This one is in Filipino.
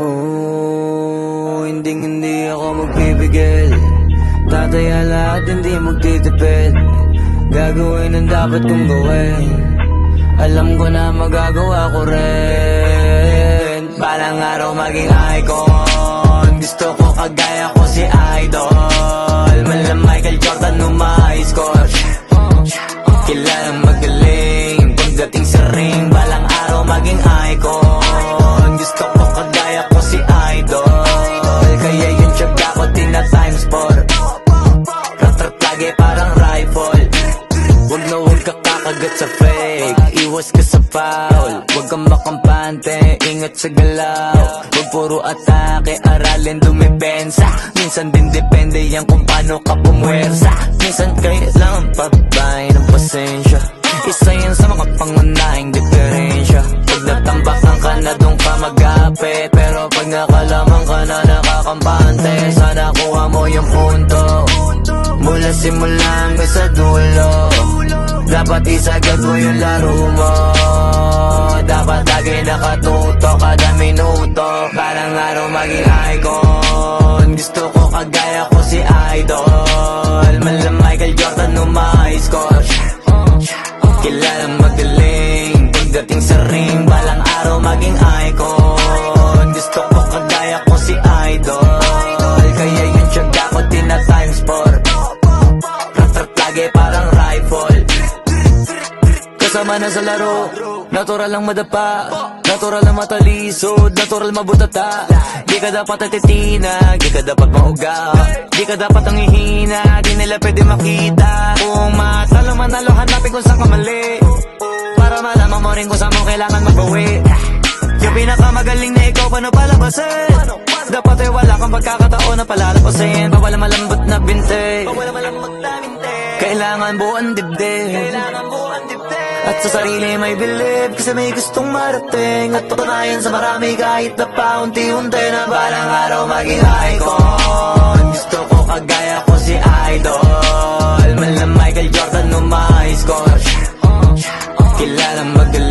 Oh, hindi ako magpipigil. Tataya lahat, hindi magtitipid. Gagawin ang dapat kong gawin. Alam ko na magagawa ko rin. Balang araw maging icon. Gusto ko kagaya ko si Idol. Mala Michael Jordan score. Kilalang magaling. Pagdating sa ring, balang araw maging icon. Gusto ko kagaya ko si Idol. Kaya yung tiyaga ko tina-times 4. Rat-rat lagi parang rifle. Huwag na huwag ka kakagat sa fake. Iwas ka sa foul. Huwag kang makampante, ingat sa galaw. Huwag puro atake, aralin dumipensa. Minsan din depende yan kung paano ka pumwersa. Minsan kailangan pabay ng pasensya. Isa yan sa mga pangunahing diferensya. Pag natambakan ka na doon ka mag-apit. Pero pag nakalaman ka na nakakampante, sana kuha mo yung punto. Mula simula hanggang sa dulo, dapat isagad mo yung laro mo. Dapat lagi nakatuto kada minuto. Parang araw maging icon. Gusto ko kagaya ko si Idol. Mala Michael Jordan score. Kilalang magaling. Pagdating sa ring, balang araw maging icon. Gusto ko kagaya ko si Idol. Kaya yung tiyaga ko tina-times 4. Rat-rat lagi parang rifle. Kasama na sa laro, natural lang madapa, natural lang matalisod, natural mabutata. Di ka dapat atitina, di ka dapat mauga, di ka dapat ang ihina, di nila pwede makita. Kung matalo manalo, hanapin kung saan ka mali, para malaman mo rin kung saan mo kailangan magbawi. Yung pinakamagaling na ikaw, paano palabasin? Dapat ay wala kang pagkakataon na palalapasin. Bawal malambot na binte, kailangan buuan dibdib. At sa sarili may believe, kasi may gustong marating. At patunayan sa marami kahit na paunti-unti, na balang araw maging icon. Gusto ko kagaya ko si Idol. Mala Michael Jordan score. Kilalang magaling.